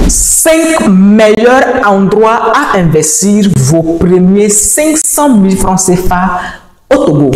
5 meilleurs endroits à investir vos premiers 500 000 francs CFA au Togo.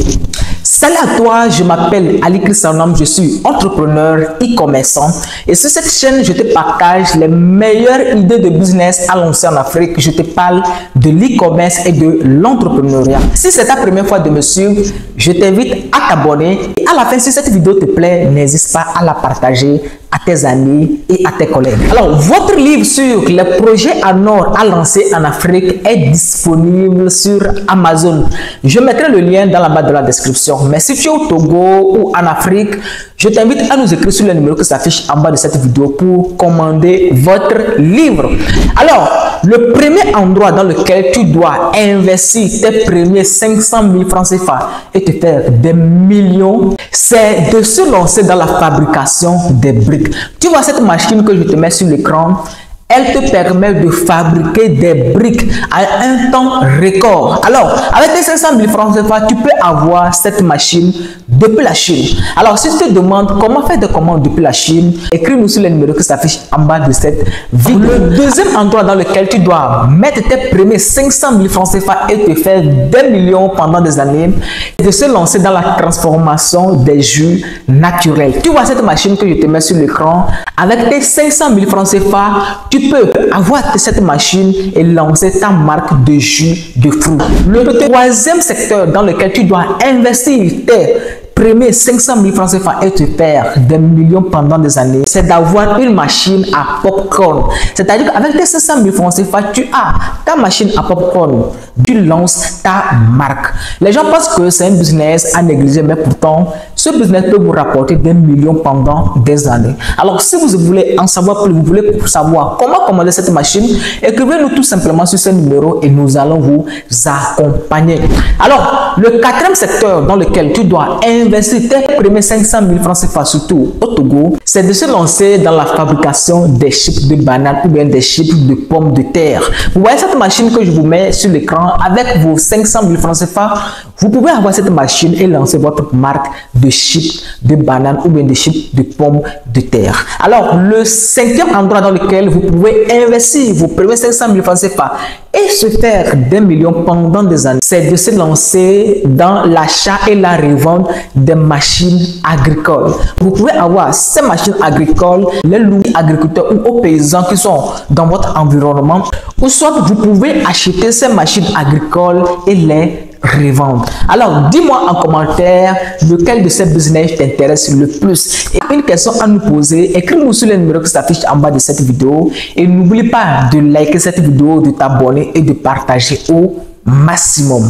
Salut à toi, je m'appelle Ali Christianam, je suis entrepreneur e-commerçant et sur cette chaîne, je te partage les meilleures idées de business à lancer en Afrique. Je te parle de l'e-commerce et de l'entrepreneuriat. Si c'est ta première fois de me suivre, je t'invite à t'abonner et à la fin, si cette vidéo te plaît, n'hésite pas à la partager à tes amis et à tes collègues. Alors, votre livre sur les projets en or à lancer en Afrique est disponible sur Amazon. Je mettrai le lien dans la barre de la description. Mais si tu es au Togo ou en Afrique, je t'invite à nous écrire sur le numéro qui s'affiche en bas de cette vidéo pour commander votre livre. Alors, le premier endroit dans lequel tu dois investir tes premiers 500 000 francs CFA et te faire des millions, c'est de se lancer dans la fabrication des briques. Tu vois cette machine que je te mets sur l'écran, elle te permet de fabriquer des briques à un temps record. Alors, avec tes 500 000 francs CFA, tu peux avoir cette machine depuis la Chine. Alors, si tu te demandes comment faire des commandes depuis la Chine, écris-nous sur le numéro qui s'affiche en bas de cette vidéo. Le deuxième endroit dans lequel tu dois mettre tes premiers 500 000 francs CFA et te faire des millions pendant des années, c'est de se lancer dans la transformation des jus naturels. Tu vois cette machine que je te mets sur l'écran, avec tes 500 000 francs CFA, tu peux avoir cette machine et lancer ta marque de jus de fruits. Le troisième secteur dans lequel tu dois investir tes premiers 500 000 francs CFA et te faire des millions pendant des années, c'est d'avoir une machine à popcorn. C'est-à-dire qu'avec tes 500 000 francs CFA, tu as ta machine à popcorn. Tu lances ta marque. Les gens pensent que c'est un business à négliger, mais pourtant, ce business peut vous rapporter des millions pendant des années. Alors, si vous voulez en savoir plus, vous voulez savoir comment commander cette machine, écrivez-nous tout simplement sur ce numéro et nous allons vous accompagner. Alors, le quatrième secteur dans lequel tu dois investir tes premiers 500 000 francs CFA, surtout au Togo, c'est de se lancer dans la fabrication des chips de bananes ou bien des chips de pommes de terre. Vous voyez cette machine que je vous mets sur l'écran, avec vos 500 000 francs CFA, vous pouvez avoir cette machine et lancer votre marque de chips de bananes ou bien de chips de pommes de terre. Alors, le cinquième endroit dans lequel vous pouvez investir vos premiers 500 000 francs CFA et se faire des millions pendant des années, c'est de se lancer dans l'achat et la revente des machines agricoles. Vous pouvez avoir ces machines agricoles, les louer agriculteurs ou aux paysans qui sont dans votre environnement, ou soit vous pouvez acheter ces machines agricoles et les revendre. Alors, dis-moi en commentaire lequel de ces business t'intéresse le plus. Et une question à nous poser, écris-nous sur le numéro qui s'affiche en bas de cette vidéo. Et n'oublie pas de liker cette vidéo, de t'abonner et de partager au maximum.